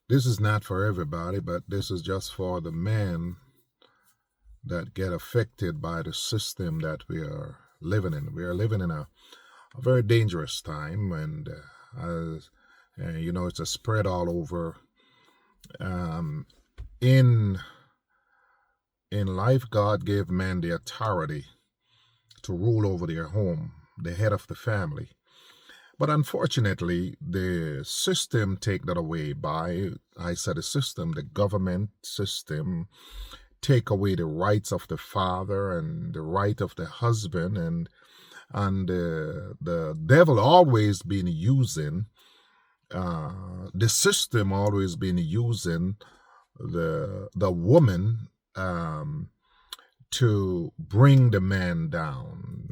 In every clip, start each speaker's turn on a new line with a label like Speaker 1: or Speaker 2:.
Speaker 1: This is not for everybody, but this is just for the men that get affected by the system that we are living in. We are living in a very dangerous time, and as it's a spread all over. Um, in in life, God gave men the authority to rule over their home, the head of the family. But unfortunately, the system take that away by, I said the system, the government system, take away the rights of the father and the right of the husband, and the devil always been using, the system always been using the woman, to bring the man down.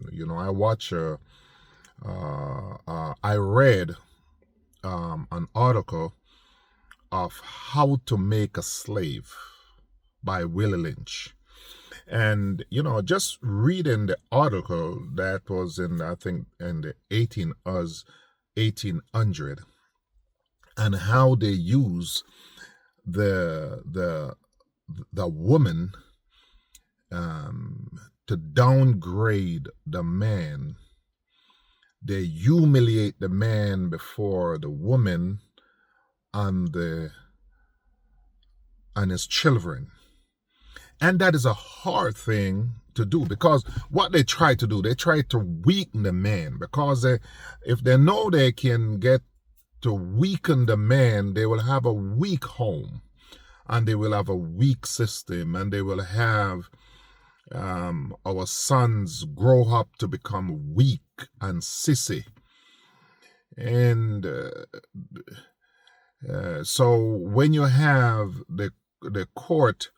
Speaker 1: I read an article of How to Make a Slave by Willie Lynch. And, just reading the article that was in, I think, in the 1800, and how they use the woman, to downgrade the man. They humiliate the man before the woman and his children. And that is a hard thing to do, because what they try to do, they try to weaken the man, because if they know they can get to weaken the man, they will have a weak home, and they will have a weak system, and they will have our sons grow up to become weak and sissy. And so when you have the court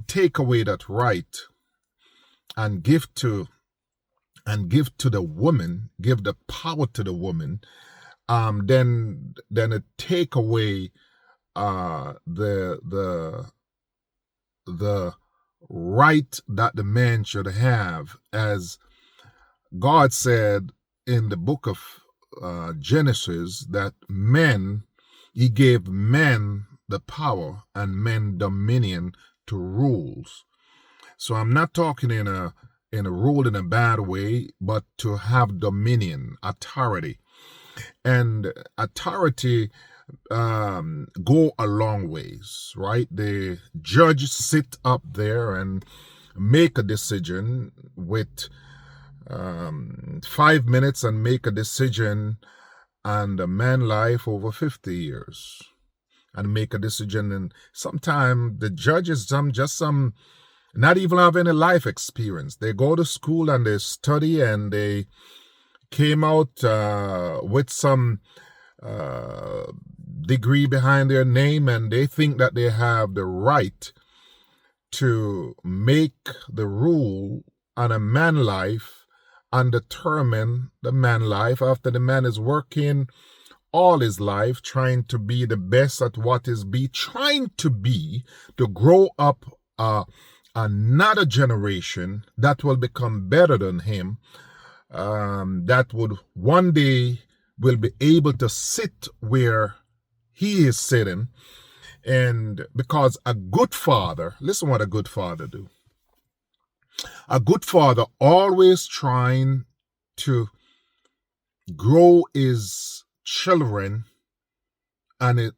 Speaker 1: take away that right and give to the woman, give the power to the woman, then it take away the right that the man should have, as God said in the book of Genesis, that He gave men the power and men dominion to rules. So I'm not talking in a rule in a bad way, but to have dominion, authority. And authority go a long ways, right? The judge sit up there and make a decision with 5 minutes, and make a decision on a man life over 50 years, and make a decision. And sometimes the judges, not even have any life experience. They go to school and they study, and they came out with some degree behind their name, and they think that they have the right to make the rule on a man life and determine the man life after the man is working all his life trying to be the best at what is trying to grow up another generation that will become better than him, that would one day will be able to sit where he is sitting. And because a good father, listen what a good father do. A good father always trying to grow his children and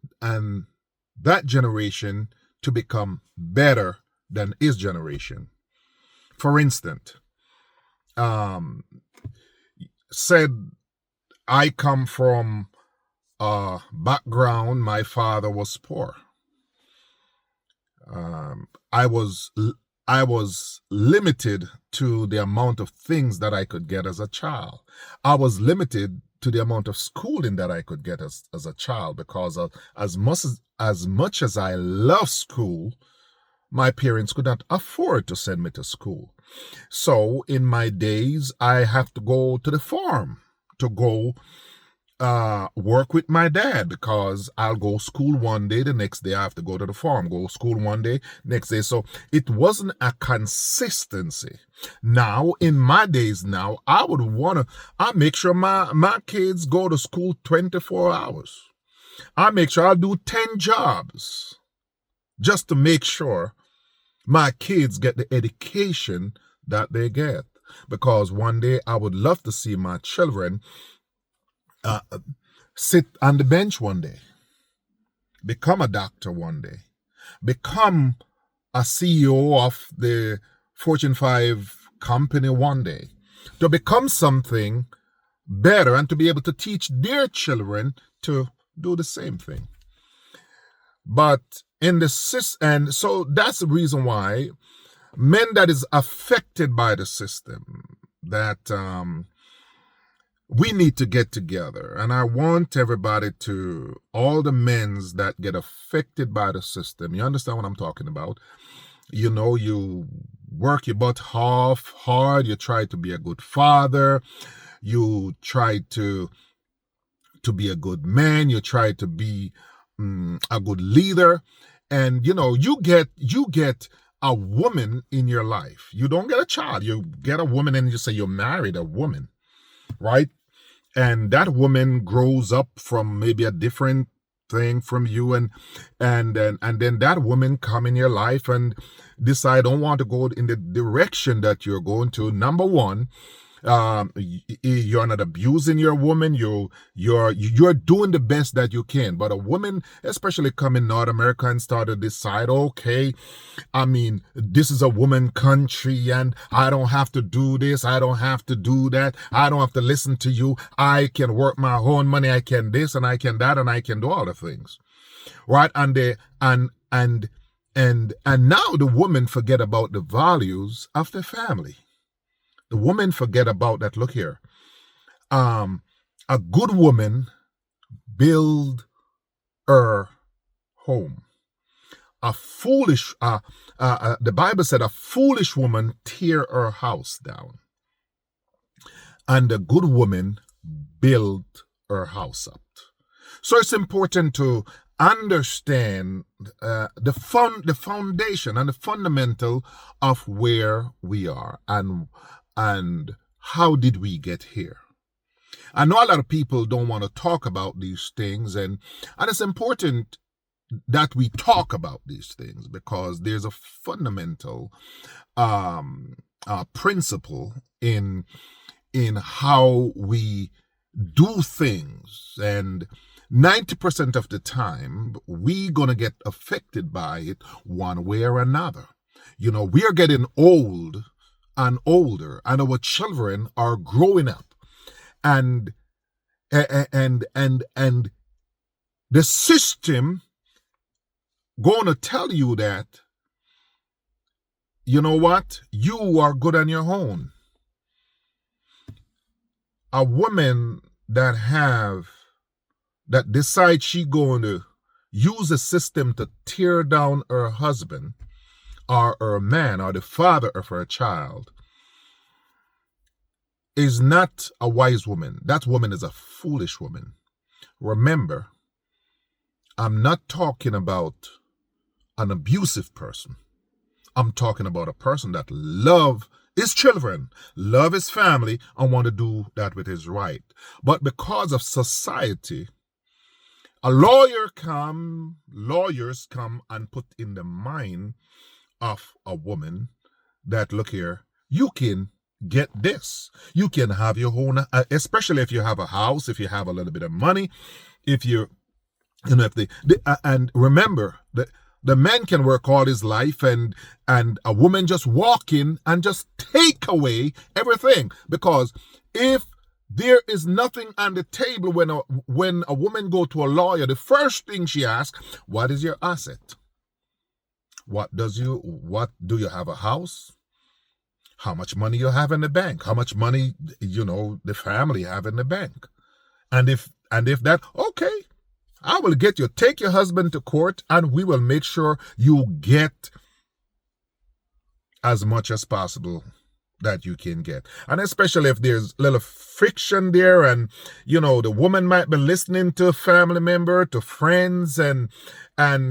Speaker 1: that generation to become better than his generation. For instance, said I come from a background, my father was poor. I was limited to the amount of things that I could get as a child. I was limited to the amount of schooling that I could get as a child, because as much as I love school, my parents could not afford to send me to school. So in my days, I have to go to the farm to go work with my dad, because I'll go school one day, the next day I have to go to the farm, go school one day, next day. So it wasn't a consistency. Now, in my days now, I make sure my kids go to school 24 hours. I make sure I'll do 10 jobs just to make sure my kids get the education that they get. Because one day I would love to see my children uh, sit on the bench one day, become a doctor one day, become a CEO of the Fortune 5 company one day, to become something better and to be able to teach their children to do the same thing. But in the and so that's the reason why men that is affected by the system, that we need to get together. And I want everybody to, all the men that get affected by the system, you understand what I'm talking about? You know, you work your butt off hard, you try to be a good father, you try to be a good man, you try to be a good leader, and you know, you get a woman in your life. You don't get a child, you get a woman, and you say you married a woman, right? And that woman grows up from maybe a different thing from you, and then that woman come in your life and decide, don't want to go in the direction that you're going to. Number one, you're not abusing your woman, you're doing the best that you can. But a woman, especially come in North America and start to decide, okay, I mean, this is a woman country and I don't have to do this, I don't have to do that, I don't have to listen to you, I can work my own money, I can this and I can that and I can do all the things, right? And now the woman forget about the values of the family. The woman forget about that. Look here, a good woman build her home. A foolish, the Bible said, a foolish woman tear her house down, and a good woman build her house up. So it's important to understand the foundation and the fundamental of where we are and how did we get here. I know a lot of people don't want to talk about these things, and it's important that we talk about these things because there's a fundamental principle in how we do things, and 90% of the time we're going to get affected by it one way or another. You know, we are getting old and older, and our children are growing up, and the system going to tell you that, you know what, you are good on your own. A woman that decides she going to use a system to tear down her husband or her man or the father of her child is not a wise woman. That woman is a foolish woman. Remember, I'm not talking about an abusive person. I'm talking about a person that love his children, love his family, and want to do that with his right. But because of society, lawyers come and put in the mind of a woman that, look here, you can get this. You can have your own, especially if you have a house, if you have a little bit of money, if you know, if and remember that the man can work all his life, and a woman just walk in and just take away everything. Because if there is nothing on the table when a woman go to a lawyer, the first thing she asks, what is your asset? What do you have a house? How much money you have in the bank? How much money, you know, the family have in the bank? And if that, okay, I will take your husband to court and we will make sure you get as much as possible that you can get. And especially if there's a little friction there, and you know, the woman might be listening to a family member, to friends, and now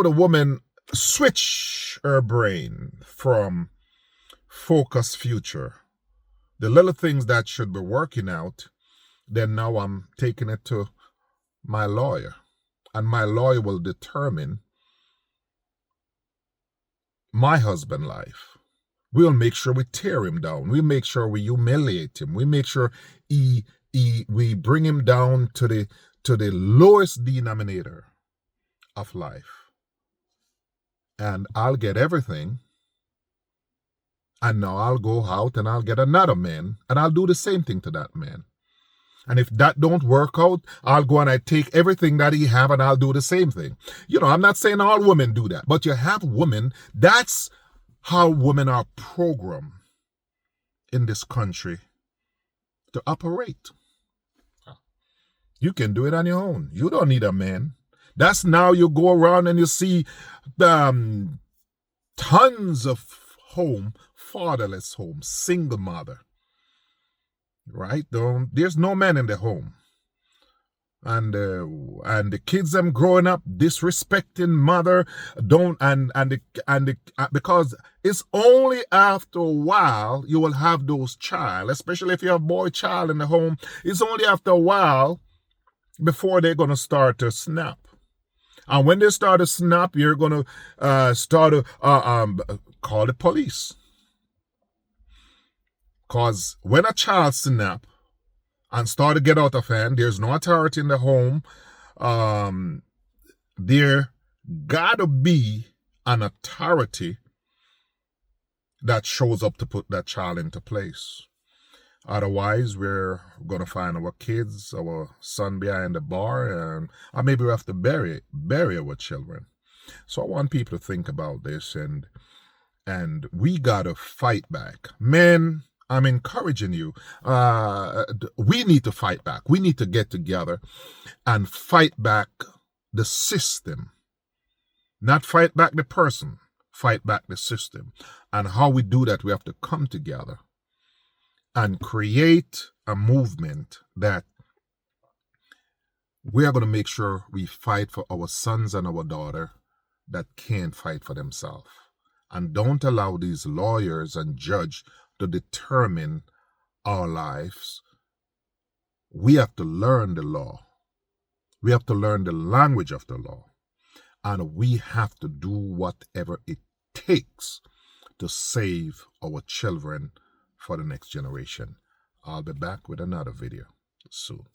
Speaker 1: the woman switch her brain from focus future, the little things that should be working out, then now I'm taking it to my lawyer, and my lawyer will determine my husband life. We'll make sure we tear him down. We make sure we humiliate him. We make sure we bring him down to the lowest denominator of life. And I'll get everything. And now I'll go out and I'll get another man, and I'll do the same thing to that man. And if that don't work out, I'll go and I take everything that he have and I'll do the same thing. You know, I'm not saying all women do that, but you have women. That's how women are programmed in this country to operate. You can do it on your own. You don't need a man. That's now you go around and you see tons of fatherless homes, single mother. Right? There's no man in the home. And the kids them growing up disrespecting mother, because it's only after a while you will have those child, especially if you have boy child in the home. It's only after a while before they're gonna start to snap. And when they start to snap, you're gonna start to call the police. Because when a child snap and start to get out of hand, there's no authority in the home. There gotta be an authority that shows up to put that child into place. Otherwise, we're going to find our kids, our son behind the bar, or maybe we have to bury our children. So I want people to think about this, and we got to fight back. Men, I'm encouraging you. We need to fight back. We need to get together and fight back the system. Not fight back the person, fight back the system. And how we do that, we have to come together and create a movement that we are going to make sure we fight for our sons and our daughter that can't fight for themselves. And don't allow these lawyers and judge to determine our lives. We have to learn the law. We have to learn the language of the law. And we have to do whatever it takes to save our children for the next generation. I'll be back with another video soon.